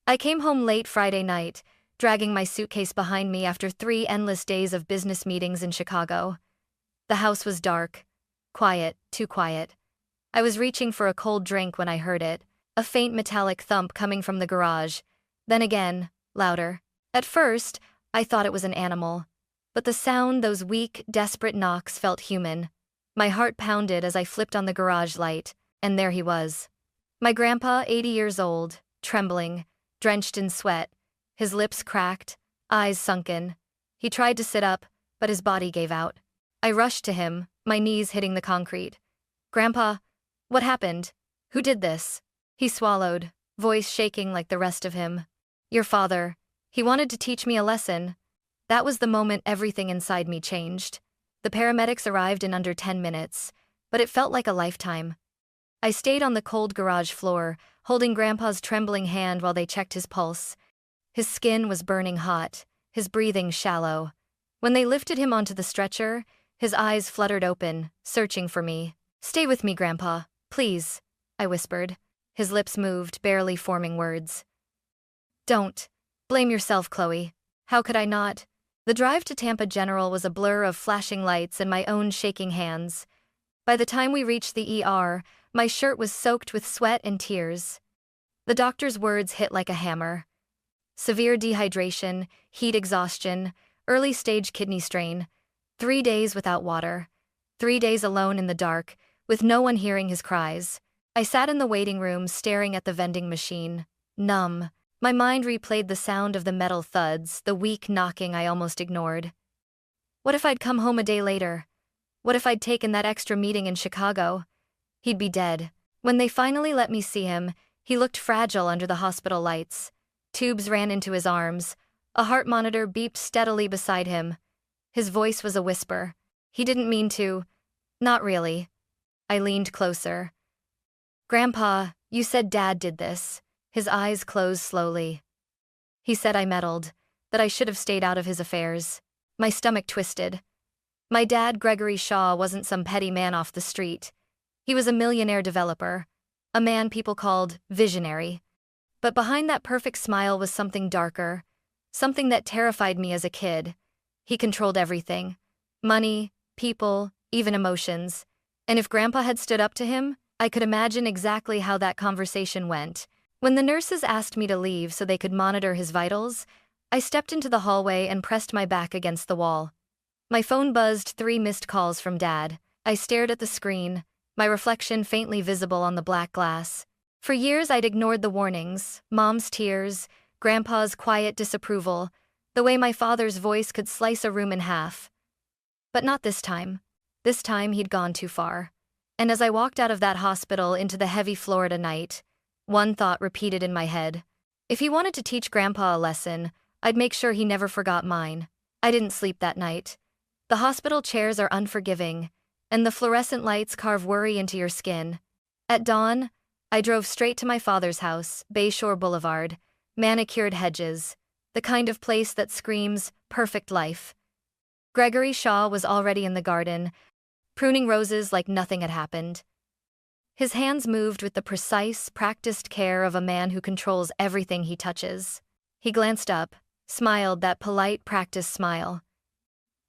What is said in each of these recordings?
I came home late Friday night, dragging my suitcase behind me after 3 endless days of business meetings in Chicago. The house was dark. Quiet, too quiet. I was reaching for a cold drink when I heard it, a faint metallic thump coming from the garage. Then again, louder. At first, I thought it was an animal. But the sound, those weak, desperate knocks, felt human. My heart pounded as I flipped on the garage light, and there he was. My grandpa, 80 years old, trembling, drenched in sweat, his lips cracked, eyes sunken. He tried to sit up, but his body gave out. I rushed to him, my knees hitting the concrete. "Grandpa, what happened? Who did this?" He swallowed, voice shaking like the rest of him. "Your father. He wanted to teach me a lesson." That was the moment everything inside me changed. The paramedics arrived in under 10 minutes, but it felt like a lifetime. I stayed on the cold garage floor, holding Grandpa's trembling hand while they checked his pulse. His skin was burning hot, his breathing shallow. When they lifted him onto the stretcher, his eyes fluttered open, searching for me. "Stay with me, Grandpa, please," I whispered. His lips moved, barely forming words. "Don't. Blame yourself, Chloe." How could I not? The drive to Tampa General was a blur of flashing lights and my own shaking hands. By the time we reached the ER, my shirt was soaked with sweat and tears. The doctor's words hit like a hammer. Severe dehydration, heat exhaustion, early-stage kidney strain, 3 days without water, 3 days alone in the dark, with no one hearing his cries. I sat in the waiting room staring at the vending machine, numb. My mind replayed the sound of the metal thuds, the weak knocking I almost ignored. What if I'd come home a day later? What if I'd taken that extra meeting in Chicago? He'd be dead. When they finally let me see him, he looked fragile under the hospital lights. Tubes ran into his arms. A heart monitor beeped steadily beside him. His voice was a whisper. He didn't mean to. Not really. I leaned closer. "Grandpa, you said Dad did this." His eyes closed slowly. He said I meddled, that I should have stayed out of his affairs. My stomach twisted. My dad, Gregory Shaw, wasn't some petty man off the street. He was a millionaire developer, a man people called visionary. But behind that perfect smile was something darker, something that terrified me as a kid. He controlled everything. Money, people, even emotions. And if Grandpa had stood up to him, I could imagine exactly how that conversation went. When the nurses asked me to leave so they could monitor his vitals, I stepped into the hallway and pressed my back against the wall. My phone buzzed, 3 missed calls from Dad. I stared at the screen, my reflection faintly visible on the black glass. For years I'd ignored the warnings, Mom's tears, Grandpa's quiet disapproval, the way my father's voice could slice a room in half. But not this time. This time he'd gone too far. And as I walked out of that hospital into the heavy Florida night, one thought repeated in my head. If he wanted to teach Grandpa a lesson, I'd make sure he never forgot mine. I didn't sleep that night. The hospital chairs are unforgiving, and the fluorescent lights carve worry into your skin. At dawn, I drove straight to my father's house, Bayshore Boulevard, manicured hedges, the kind of place that screams, perfect life. Gregory Shaw was already in the garden, pruning roses like nothing had happened. His hands moved with the precise, practiced care of a man who controls everything he touches. He glanced up, smiled that polite, practiced smile.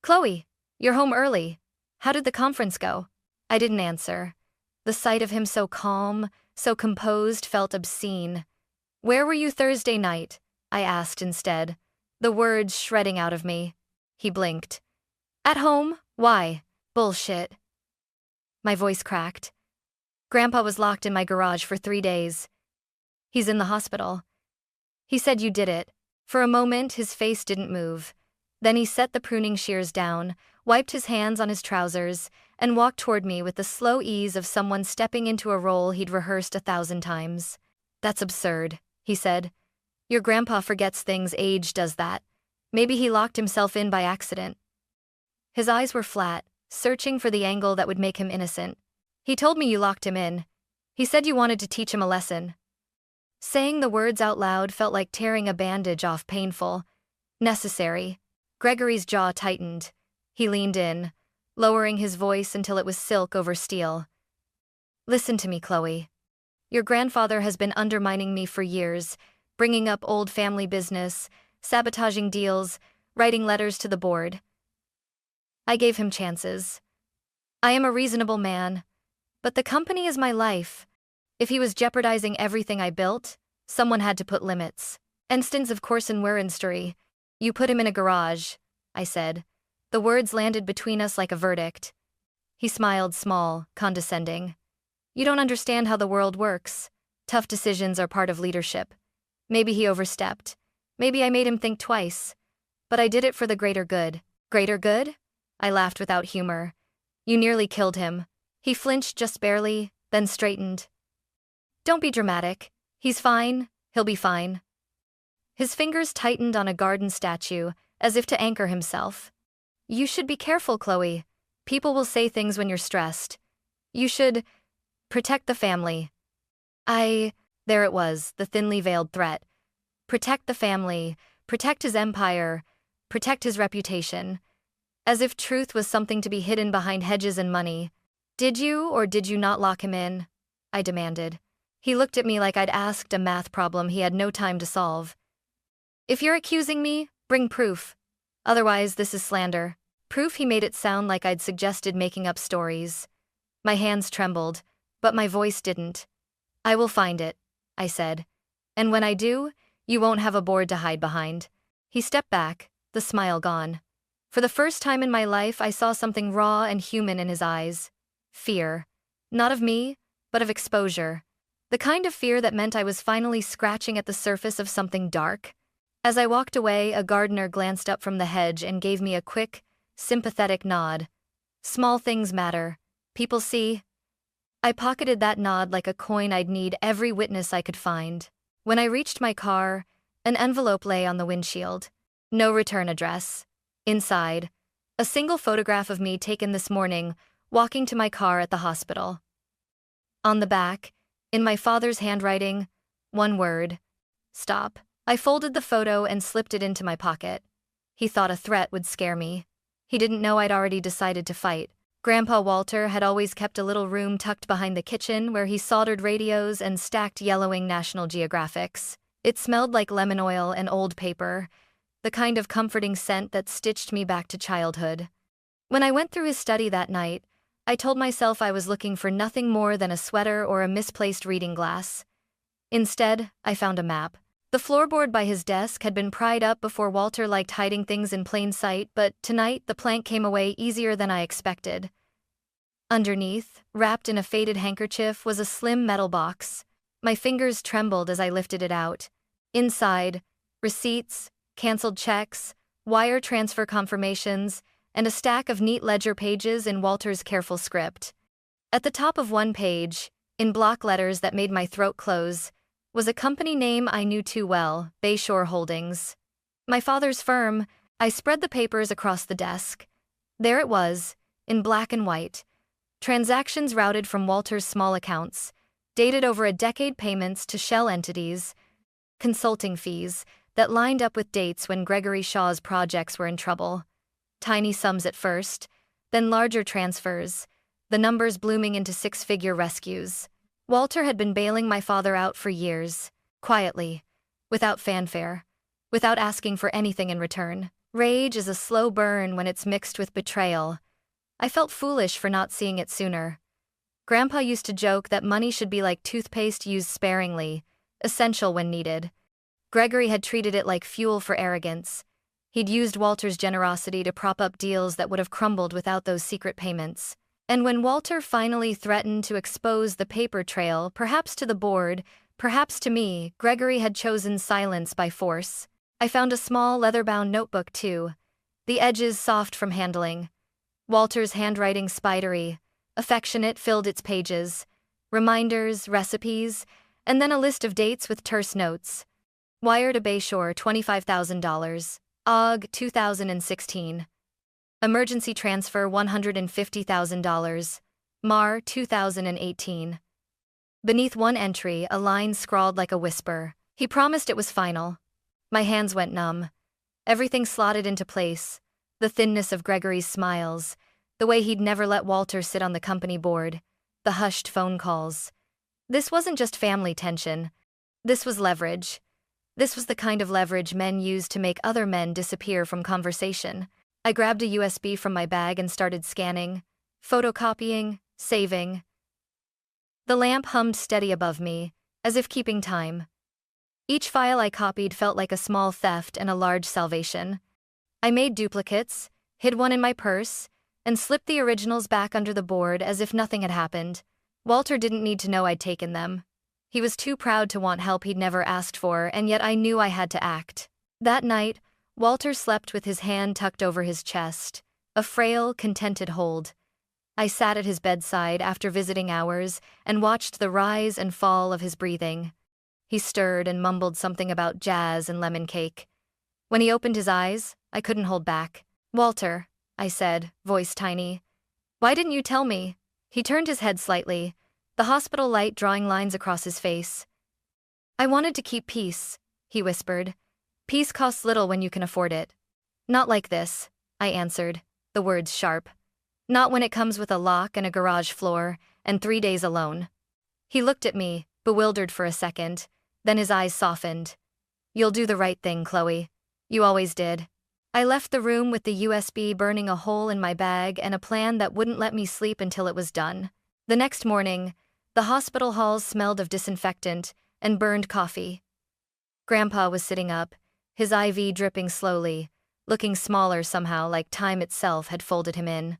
"Chloe, you're home early. How did the conference go?" I didn't answer. The sight of him so calm, so composed felt obscene. "Where were you Thursday night?" I asked instead, the words shredding out of me. He blinked. "At home? Why?" "Bullshit." My voice cracked. "Grandpa was locked in my garage for 3 days. He's in the hospital." "He said you did it." For a moment, his face didn't move. Then he set the pruning shears down, wiped his hands on his trousers, and walked toward me with the slow ease of someone stepping into a role he'd rehearsed 1,000 times. "That's absurd," he said. "Your grandpa forgets things, age does that. Maybe he locked himself in by accident." His eyes were flat, searching for the angle that would make him innocent. "He told me you locked him in. He said you wanted to teach him a lesson." Saying the words out loud felt like tearing a bandage off, painful, necessary. Gregory's jaw tightened. He leaned in, lowering his voice until it was silk over steel. "Listen to me, Chloe. Your grandfather has been undermining me for years, bringing up old family business, sabotaging deals, writing letters to the board. I gave him chances. I am a reasonable man, but the company is my life. If he was jeopardizing everything I built, someone had to put limits. Instance of course in Story. You put him in a garage, I said. The words landed between us like a verdict. He smiled small, condescending. You don't understand how the world works. Tough decisions are part of leadership. Maybe he overstepped. Maybe I made him think twice. But I did it for the greater good. Greater good? I laughed without humor. You nearly killed him. He flinched just barely, then straightened. Don't be dramatic. He's fine. He'll be fine. His fingers tightened on a garden statue, as if to anchor himself. You should be careful, Chloe. People will say things when you're stressed. You should protect the family. There it was, the thinly veiled threat. Protect the family, protect his empire, protect his reputation. As if truth was something to be hidden behind hedges and money. Did you or did you not lock him in? I demanded. He looked at me like I'd asked a math problem he had no time to solve. If you're accusing me, bring proof. Otherwise, this is slander. Proof? He made it sound like I'd suggested making up stories. My hands trembled, but my voice didn't. I will find it, I said. And when I do, you won't have a board to hide behind. He stepped back, the smile gone. For the first time in my life, I saw something raw and human in his eyes. Fear. Not of me, but of exposure. The kind of fear that meant I was finally scratching at the surface of something dark. As I walked away, a gardener glanced up from the hedge and gave me a quick, sympathetic nod. Small things matter. People see. I pocketed that nod like a coin I'd need every witness I could find. When I reached my car, an envelope lay on the windshield. No return address. Inside, a single photograph of me taken this morning, walking to my car at the hospital. On the back, in my father's handwriting, one word. Stop. I folded the photo and slipped it into my pocket. He thought a threat would scare me. He didn't know I'd already decided to fight. Grandpa Walter had always kept a little room tucked behind the kitchen where he soldered radios and stacked yellowing National Geographics. It smelled like lemon oil and old paper, the kind of comforting scent that stitched me back to childhood. When I went through his study that night, I told myself I was looking for nothing more than a sweater or a misplaced reading glass. Instead, I found a map. The floorboard by his desk had been pried up before Walter liked hiding things in plain sight, but tonight the plank came away easier than I expected. Underneath, wrapped in a faded handkerchief, was a slim metal box. My fingers trembled as I lifted it out. Inside, receipts, canceled checks, wire transfer confirmations, and a stack of neat ledger pages in Walter's careful script. At the top of one page, in block letters that made my throat close, was a company name I knew too well, Bayshore Holdings. My father's firm. I spread the papers across the desk. There it was, in black and white. Transactions routed from Walter's small accounts, dated over a decade, payments to shell entities, consulting fees that lined up with dates when Gregory Shaw's projects were in trouble. Tiny sums at first, then larger transfers, the numbers blooming into six-figure rescues. Walter had been bailing my father out for years, quietly, without fanfare, without asking for anything in return. Rage is a slow burn when it's mixed with betrayal. I felt foolish for not seeing it sooner. Grandpa used to joke that money should be like toothpaste, used sparingly, essential when needed. Gregory had treated it like fuel for arrogance. He'd used Walter's generosity to prop up deals that would have crumbled without those secret payments. And when Walter finally threatened to expose the paper trail, perhaps to the board, perhaps to me, Gregory had chosen silence by force. I found a small leather-bound notebook too, the edges soft from handling. Walter's handwriting spidery, affectionate, filled its pages. Reminders, recipes, and then a list of dates with terse notes. Wire to Bayshore, $25,000. AUG, 2016. Emergency transfer, $150,000. MAR, 2018. Beneath one entry, a line scrawled like a whisper. He promised it was final. My hands went numb. Everything slotted into place. The thinness of Gregory's smiles, the way he'd never let Walter sit on the company board, the hushed phone calls. This wasn't just family tension. This was leverage. This was the kind of leverage men used to make other men disappear from conversation. I grabbed a USB from my bag and started scanning, photocopying, saving. The lamp hummed steady above me, as if keeping time. Each file I copied felt like a small theft and a large salvation. I made duplicates, hid one in my purse, and slipped the originals back under the board as if nothing had happened. Walter didn't need to know I'd taken them. He was too proud to want help he'd never asked for, and yet I knew I had to act. That night, Walter slept with his hand tucked over his chest, a frail, contented hold. I sat at his bedside after visiting hours and watched the rise and fall of his breathing. He stirred and mumbled something about jazz and lemon cake. When he opened his eyes, I couldn't hold back. "Walter," I said, voice tiny. "Why didn't you tell me?" He turned his head slightly, the hospital light drawing lines across his face. "I wanted to keep peace," he whispered. "Peace costs little when you can afford it." "Not like this," I answered, the words sharp. "Not when it comes with a lock and a garage floor, and 3 days alone." He looked at me, bewildered for a second, then his eyes softened. "You'll do the right thing, Chloe. You always did." I left the room with the USB burning a hole in my bag and a plan that wouldn't let me sleep until it was done. The next morning, the hospital halls smelled of disinfectant and burned coffee. Grandpa was sitting up, his IV dripping slowly, looking smaller somehow, like time itself had folded him in.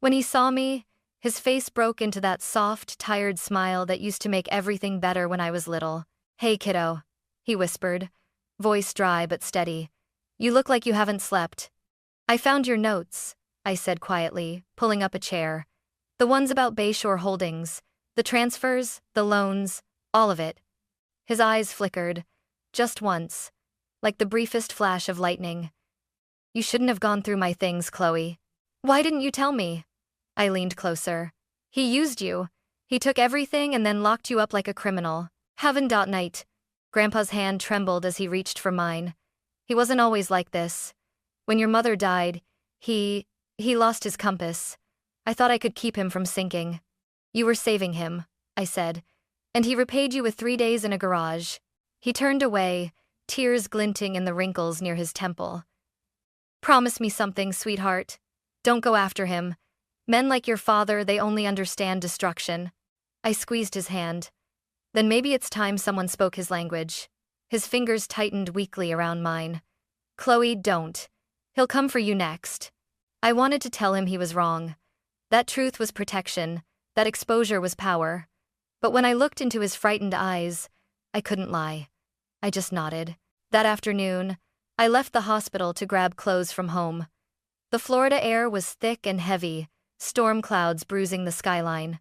When he saw me, his face broke into that soft, tired smile that used to make everything better when I was little. "Hey, kiddo," he whispered, voice dry but steady. "You look like you haven't slept." "I found your notes," I said quietly, pulling up a chair. "The ones about Bayshore Holdings, the transfers, the loans, all of it." His eyes flickered, just once, like the briefest flash of lightning. "You shouldn't have gone through my things, Chloe." "Why didn't you tell me?" I leaned closer. "He used you. He took everything and then locked you up like a criminal." Night. Grandpa's hand trembled as he reached for mine. "He wasn't always like this. When your mother died, he lost his compass. I thought I could keep him from sinking." "You were saving him," I said, "and he repaid you with 3 days in a garage." He turned away, tears glinting in the wrinkles near his temple. "Promise me something, sweetheart. Don't go after him. Men like your father, they only understand destruction." I squeezed his hand. "Then maybe it's time someone spoke his language." His fingers tightened weakly around mine. "Chloe, don't. He'll come for you next." I wanted to tell him he was wrong. That truth was protection, that exposure was power. But when I looked into his frightened eyes, I couldn't lie. I just nodded. That afternoon, I left the hospital to grab clothes from home. The Florida air was thick and heavy, storm clouds bruising the skyline.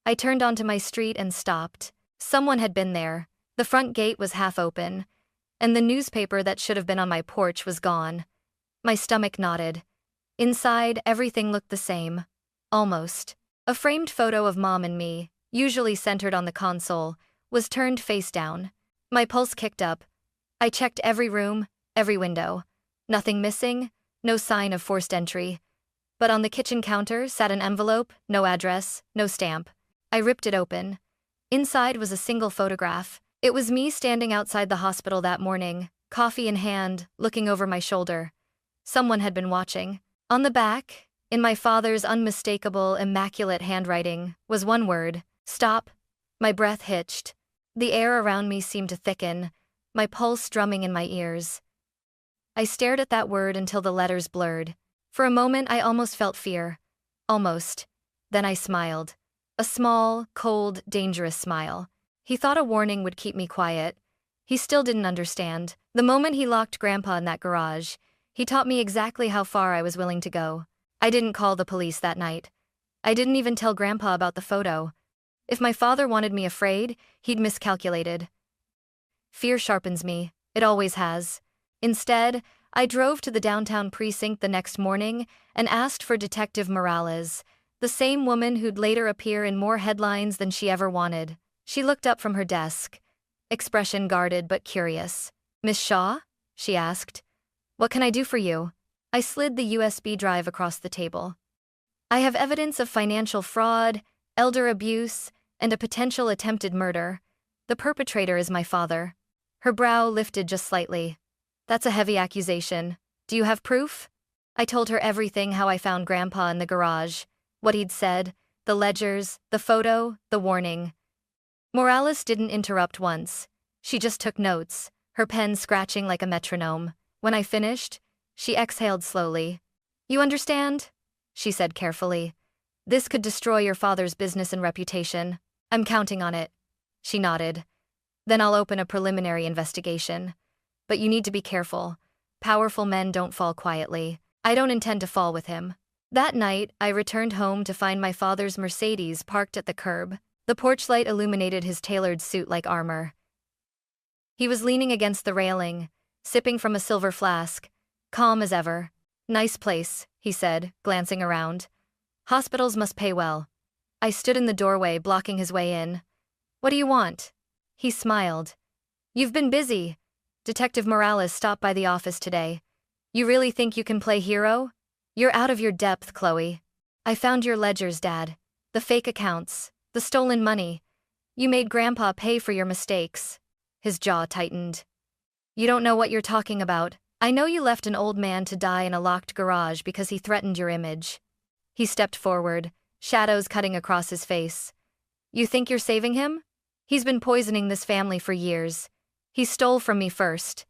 I turned onto my street and stopped. Someone had been there. The front gate was half open, and the newspaper that should have been on my porch was gone. My stomach knotted. Inside, everything looked the same. Almost. A framed photo of Mom and me, usually centered on the console, was turned face down. My pulse kicked up. I checked every room, every window. Nothing missing, no sign of forced entry. But on the kitchen counter sat an envelope, no address, no stamp. I ripped it open. Inside was a single photograph. It was me standing outside the hospital that morning, coffee in hand, looking over my shoulder. Someone had been watching. On the back, in my father's unmistakable, immaculate handwriting, was one word: stop. My breath hitched. The air around me seemed to thicken, my pulse drumming in my ears. I stared at that word until the letters blurred. For a moment I almost felt fear. Almost. Then I smiled. A small, cold, dangerous smile. He thought a warning would keep me quiet. He still didn't understand. The moment he locked Grandpa in that garage, he taught me exactly how far I was willing to go. I didn't call the police that night. I didn't even tell Grandpa about the photo. If my father wanted me afraid, he'd miscalculated. Fear sharpens me. It always has. Instead, I drove to the downtown precinct the next morning and asked for Detective Morales, the same woman who'd later appear in more headlines than she ever wanted. She looked up from her desk, expression guarded but curious. "Miss Shaw?" she asked. "What can I do for you?" I slid the USB drive across the table. "I have evidence of financial fraud, elder abuse, and a potential attempted murder. The perpetrator is my father." Her brow lifted just slightly. That's a heavy accusation. Do you have proof? I told her everything, how I found Grandpa in the garage, what he'd said, the ledgers, the photo, the warning. Morales didn't interrupt once. She just took notes, her pen scratching like a metronome. When I finished, she exhaled slowly. You understand? She said carefully. This could destroy your father's business and reputation. I'm counting on it. She nodded. Then I'll open a preliminary investigation. But you need to be careful. Powerful men don't fall quietly. I don't intend to fall with him. That night, I returned home to find my father's Mercedes parked at the curb. The porch light illuminated his tailored suit like armor. He was leaning against the railing, sipping from a silver flask, calm as ever. Nice place, he said, glancing around. Hospitals must pay well. I stood in the doorway, blocking his way in. What do you want? He smiled. You've been busy. Detective Morales stopped by the office today. You really think you can play hero? You're out of your depth, Chloe. I found your ledgers, Dad. The fake accounts, the stolen money. You made Grandpa pay for your mistakes. His jaw tightened. You don't know what you're talking about. I know you left an old man to die in a locked garage because he threatened your image. He stepped forward, shadows cutting across his face. You think you're saving him? He's been poisoning this family for years. He stole from me first.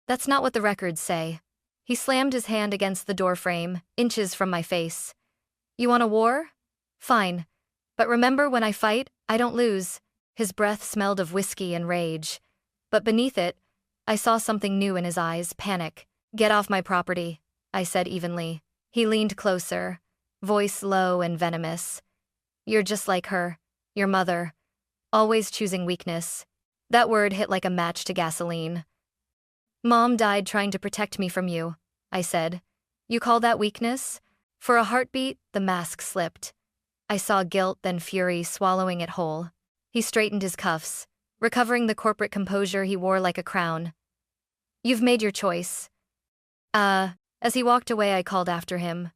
That's not what the records say. He slammed his hand against the doorframe, inches from my face. You want a war? Fine. But remember, when I fight, I don't lose. His breath smelled of whiskey and rage. But beneath it, I saw something new in his eyes, panic. Get off my property, I said evenly. He leaned closer, voice low and venomous. You're just like her, your mother, always choosing weakness. That word hit like a match to gasoline. Mom died trying to protect me from you, I said. You call that weakness? For a heartbeat, the mask slipped. I saw guilt, then fury, swallowing it whole. He straightened his cuffs, recovering the corporate composure he wore like a crown. You've made your choice. As he walked away, I called after him.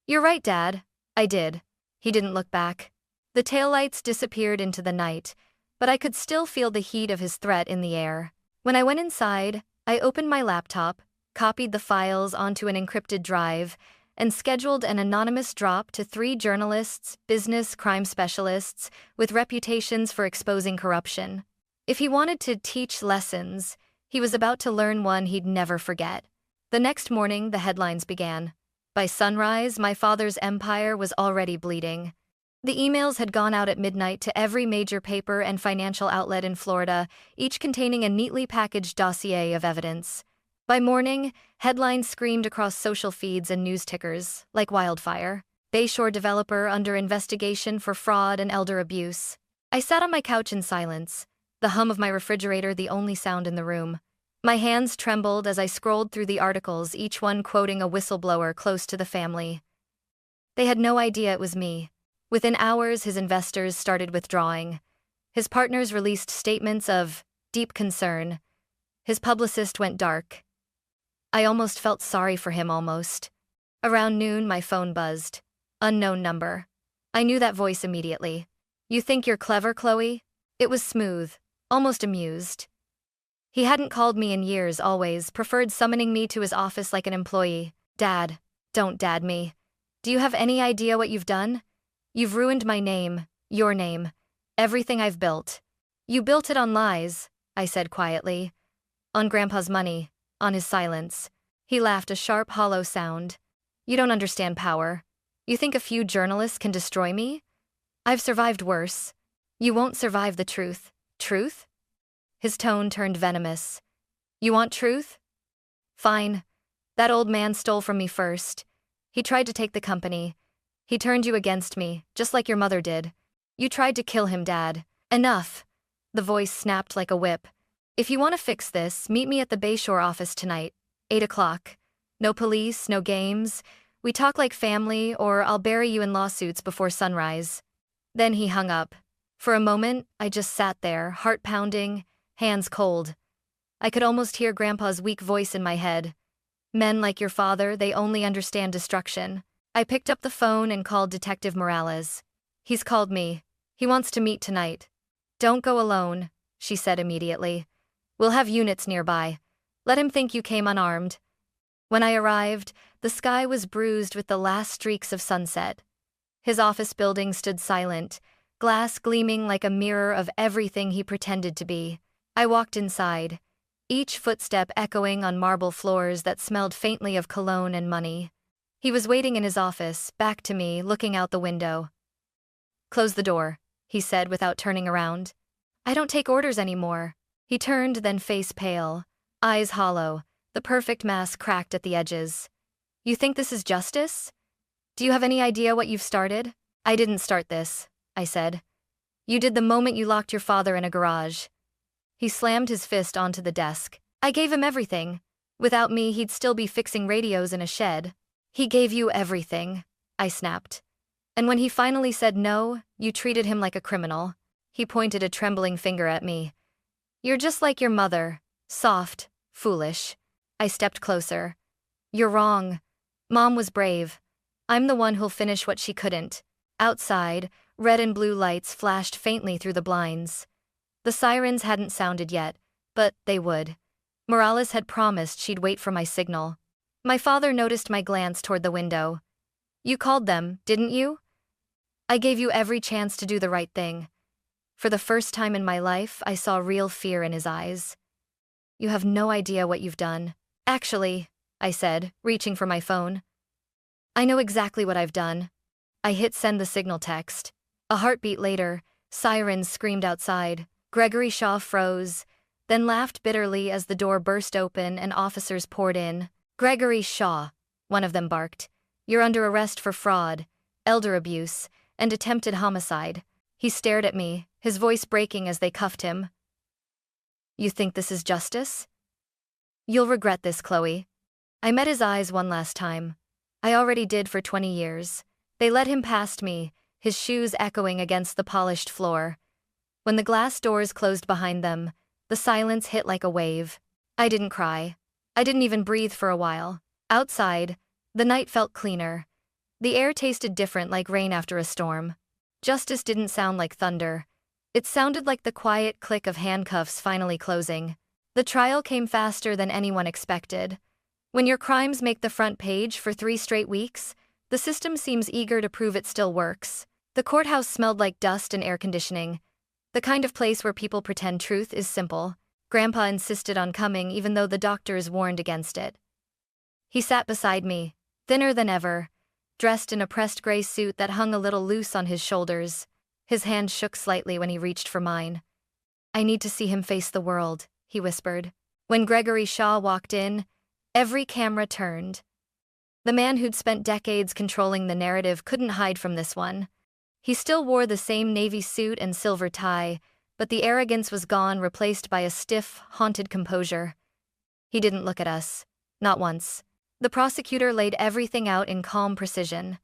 You're right, Dad. I did. He didn't look back. The taillights disappeared into the night, but I could still feel the heat of his threat in the air. When I went inside, I opened my laptop, copied the files onto an encrypted drive, and scheduled an anonymous drop to 3 journalists, business crime specialists, with reputations for exposing corruption. If he wanted to teach lessons, he was about to learn one he'd never forget. The next morning, the headlines began. By sunrise, my father's empire was already bleeding. The emails had gone out at midnight to every major paper and financial outlet in Florida, each containing a neatly packaged dossier of evidence. By morning, headlines screamed across social feeds and news tickers, like wildfire. Bayshore developer under investigation for fraud and elder abuse. I sat on my couch in silence, the hum of my refrigerator the only sound in the room. My hands trembled as I scrolled through the articles, each one quoting a whistleblower close to the family. They had no idea it was me. Within hours, his investors started withdrawing. His partners released statements of deep concern. His publicist went dark. I almost felt sorry for him, almost. Around noon, my phone buzzed. Unknown number. I knew that voice immediately. You think you're clever, Chloe? It was smooth, almost amused. He hadn't called me in years, always preferred summoning me to his office like an employee. Dad, don't dad me. Do you have any idea what you've done? You've ruined my name, your name, everything I've built. You built it on lies, I said quietly. On Grandpa's money, on his silence. He laughed, a sharp, hollow sound. You don't understand power. You think a few journalists can destroy me? I've survived worse. You won't survive the truth. Truth? His tone turned venomous. You want truth? Fine. That old man stole from me first. He tried to take the company. He turned you against me, just like your mother did. You tried to kill him, Dad. Enough. The voice snapped like a whip. If you want to fix this, meet me at the Bayshore office tonight, 8 o'clock. No police, no games. We talk like family, or I'll bury you in lawsuits before sunrise. Then he hung up. For a moment, I just sat there, heart pounding, hands cold. I could almost hear Grandpa's weak voice in my head. Men like your father, they only understand destruction. I picked up the phone and called Detective Morales. He's called me. He wants to meet tonight. Don't go alone, she said immediately. We'll have units nearby. Let him think you came unarmed. When I arrived, the sky was bruised with the last streaks of sunset. His office building stood silent, glass gleaming like a mirror of everything he pretended to be. I walked inside, each footstep echoing on marble floors that smelled faintly of cologne and money. He was waiting in his office, back to me, looking out the window. "Close the door," he said without turning around. "I don't take orders anymore." He turned, then face pale, eyes hollow, the perfect mask cracked at the edges. "You think this is justice? Do you have any idea what you've started?" "I didn't start this," I said. "You did the moment you locked your father in a garage." He slammed his fist onto the desk. "I gave him everything. Without me, he'd still be fixing radios in a shed." "He gave you everything," I snapped. "And when he finally said no, you treated him like a criminal." He pointed a trembling finger at me. "You're just like your mother, soft, foolish." I stepped closer. "You're wrong. Mom was brave. I'm the one who'll finish what she couldn't." Outside, red and blue lights flashed faintly through the blinds. The sirens hadn't sounded yet, but they would. Morales had promised she'd wait for my signal. My father noticed my glance toward the window. "You called them, didn't you?" "I gave you every chance to do the right thing." For the first time in my life, I saw real fear in his eyes. "You have no idea what you've done." "Actually," I said, reaching for my phone, "I know exactly what I've done." I hit send the signal text. A heartbeat later, sirens screamed outside. Gregory Shaw froze, then laughed bitterly as the door burst open and officers poured in. "Gregory Shaw," one of them barked, "you're under arrest for fraud, elder abuse, and attempted homicide." He stared at me, his voice breaking as they cuffed him. "You think this is justice? You'll regret this, Chloe." I met his eyes one last time. I already did for 20 years. They led him past me, his shoes echoing against the polished floor. When the glass doors closed behind them, the silence hit like a wave. I didn't cry. I didn't even breathe for a while. Outside, the night felt cleaner. The air tasted different, like rain after a storm. Justice didn't sound like thunder. It sounded like the quiet click of handcuffs finally closing. The trial came faster than anyone expected. When your crimes make the front page for 3 straight weeks, the system seems eager to prove it still works. The courthouse smelled like dust and air conditioning, the kind of place where people pretend truth is simple. Grandpa insisted on coming even though the doctors warned against it. He sat beside me, thinner than ever, dressed in a pressed gray suit that hung a little loose on his shoulders. His hand shook slightly when he reached for mine. "I need to see him face the world," he whispered. When Gregory Shaw walked in, every camera turned. The man who'd spent decades controlling the narrative couldn't hide from this one. He still wore the same navy suit and silver tie, but the arrogance was gone, replaced by a stiff, haunted composure. He didn't look at us. Not once. The prosecutor laid everything out in calm precision.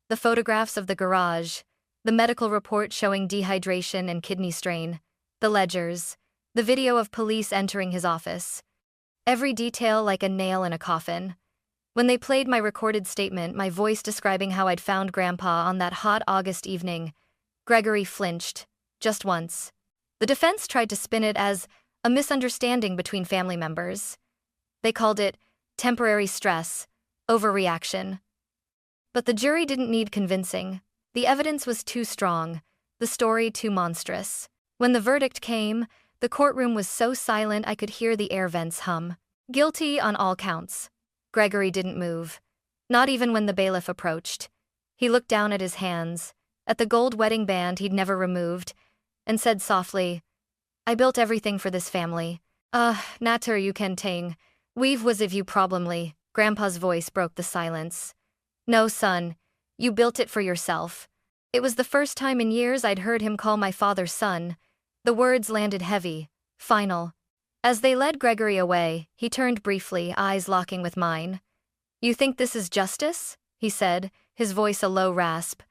The photographs of the garage, the medical report showing dehydration and kidney strain, the ledgers, the video of police entering his office. Every detail like a nail in a coffin. When they played my recorded statement, my voice describing how I'd found Grandpa on that hot August evening, Gregory flinched, just once. The defense tried to spin it as a misunderstanding between family members. They called it temporary stress, overreaction. But the jury didn't need convincing. The evidence was too strong, the story too monstrous. When the verdict came, the courtroom was so silent I could hear the air vents hum. Guilty on all counts. Gregory didn't move, not even when the bailiff approached. He looked down at his hands, at the gold wedding band he'd never removed, and said softly, "I built everything for this family. Natur you can ting. We've was if you problemly." Grandpa's voice broke the silence. "No, son, you built it for yourself." It was the first time in years I'd heard him call my father son. The words landed heavy, final. As they led Gregory away, he turned briefly, eyes locking with mine. "You think this is justice?" he said, his voice a low rasp.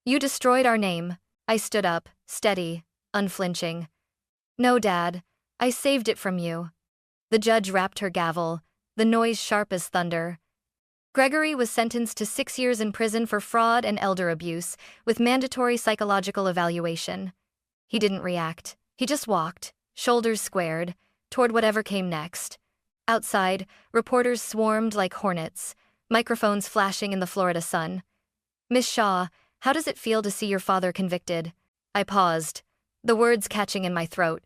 "You destroyed our name." I stood up, steady, unflinching. "No, Dad, I saved it from you." The judge rapped her gavel, the noise sharp as thunder. Gregory was sentenced to 6 years in prison for fraud and elder abuse, with mandatory psychological evaluation. He didn't react. He just walked, shoulders squared, toward whatever came next. Outside, reporters swarmed like hornets, microphones flashing in the Florida sun. "Miss Shaw, how does it feel to see your father convicted?" I paused, the words catching in my throat.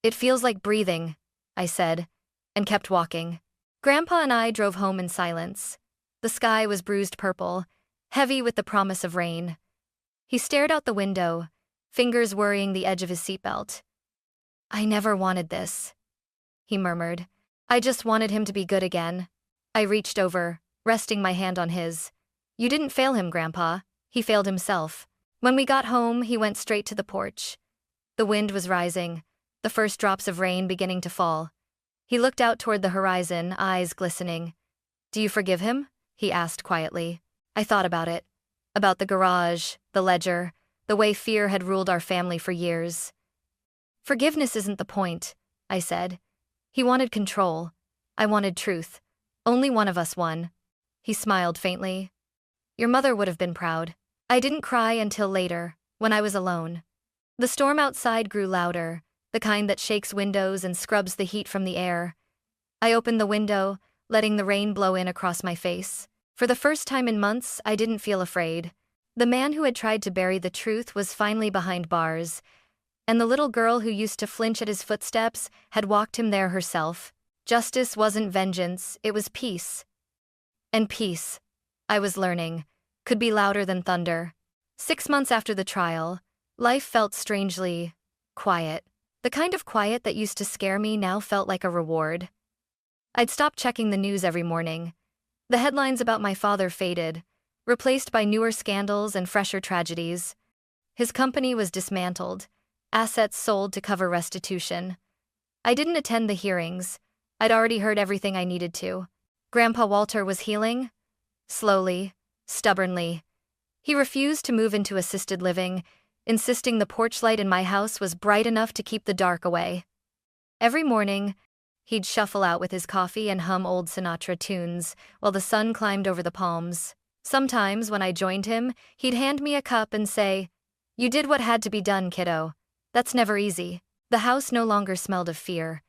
"It feels like breathing," I said, and kept walking. Grandpa and I drove home in silence. The sky was bruised purple, heavy with the promise of rain. He stared out the window, fingers worrying the edge of his seatbelt. "I never wanted this," he murmured. "I just wanted him to be good again." I reached over, resting my hand on his. "You didn't fail him, Grandpa. He failed himself." When we got home, he went straight to the porch. The wind was rising, the first drops of rain beginning to fall. He looked out toward the horizon, eyes glistening. "Do you forgive him?" he asked quietly. I thought about it. About the garage, the ledger, the way fear had ruled our family for years. "Forgiveness isn't the point," I said. "He wanted control. I wanted truth. Only one of us won." He smiled faintly. "Your mother would have been proud." I didn't cry until later, when I was alone. The storm outside grew louder, the kind that shakes windows and scrubs the heat from the air. I opened the window, letting the rain blow in across my face. For the first time in months, I didn't feel afraid. The man who had tried to bury the truth was finally behind bars, and the little girl who used to flinch at his footsteps had walked him there herself. Justice wasn't vengeance, it was peace. And peace, I was learning, could be louder than thunder. 6 months after the trial, life felt strangely quiet. The kind of quiet that used to scare me now felt like a reward. I'd stopped checking the news every morning. The headlines about my father faded, replaced by newer scandals and fresher tragedies. His company was dismantled, assets sold to cover restitution. I didn't attend the hearings. I'd already heard everything I needed to. Grandpa Walter was healing. Slowly, stubbornly. He refused to move into assisted living, insisting the porch light in my house was bright enough to keep the dark away. Every morning, he'd shuffle out with his coffee and hum old Sinatra tunes while the sun climbed over the palms. Sometimes, when I joined him, he'd hand me a cup and say, "You did what had to be done, kiddo. That's never easy." The house no longer smelled of fear.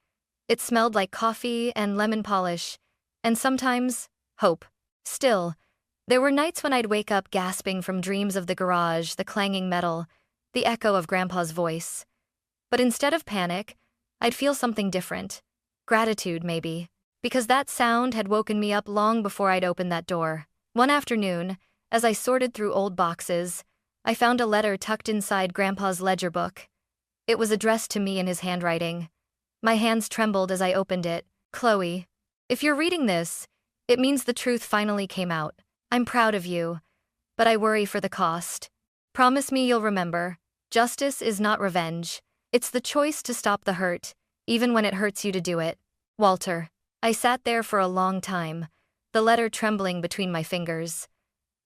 It smelled like coffee and lemon polish, and sometimes, hope. Still, there were nights when I'd wake up gasping from dreams of the garage, the clanging metal, the echo of Grandpa's voice. But instead of panic, I'd feel something different. Gratitude, maybe. Because that sound had woken me up long before I'd opened that door. One afternoon, as I sorted through old boxes, I found a letter tucked inside Grandpa's ledger book. It was addressed to me in his handwriting. My hands trembled as I opened it. "Chloe, if you're reading this, it means the truth finally came out. I'm proud of you, but I worry for the cost. Promise me you'll remember, justice is not revenge. It's the choice to stop the hurt, even when it hurts you to do it. Walter." I sat there for a long time, the letter trembling between my fingers.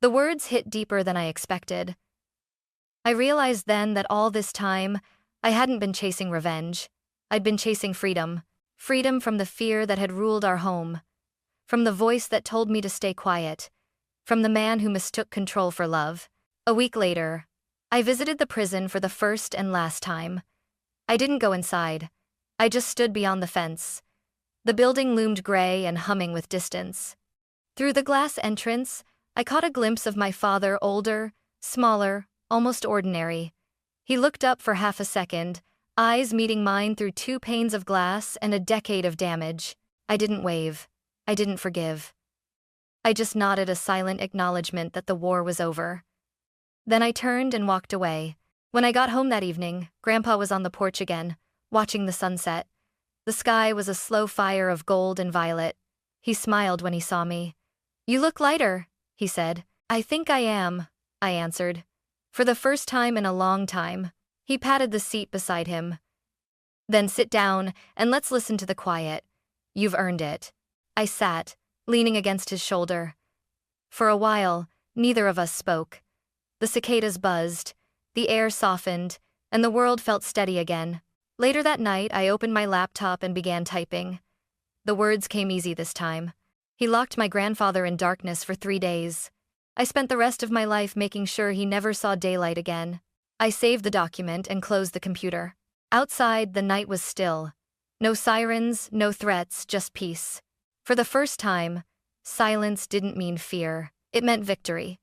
The words hit deeper than I expected. I realized then that all this time, I hadn't been chasing revenge. I'd been chasing freedom. Freedom from the fear that had ruled our home. From the voice that told me to stay quiet. From the man who mistook control for love. A week later, I visited the prison for the first and last time. I didn't go inside. I just stood beyond the fence. The building loomed gray and humming with distance. Through the glass entrance, I caught a glimpse of my father, older, smaller, almost ordinary. He looked up for half a second, eyes meeting mine through 2 panes of glass and a decade of damage. I didn't wave. I didn't forgive. I just nodded a silent acknowledgement that the war was over. Then I turned and walked away. When I got home that evening, Grandpa was on the porch again, watching the sunset. The sky was a slow fire of gold and violet. He smiled when he saw me. "You look lighter," he said. "I think I am," I answered. For the first time in a long time. He patted the seat beside him. "Then sit down and let's listen to the quiet. You've earned it." I sat, leaning against his shoulder. For a while, neither of us spoke. The cicadas buzzed, the air softened, and the world felt steady again. Later that night, I opened my laptop and began typing. The words came easy this time. He locked my grandfather in darkness for 3 days. I spent the rest of my life making sure he never saw daylight again. I saved the document and closed the computer. Outside, the night was still. No sirens, no threats, just peace. For the first time, silence didn't mean fear. It meant victory.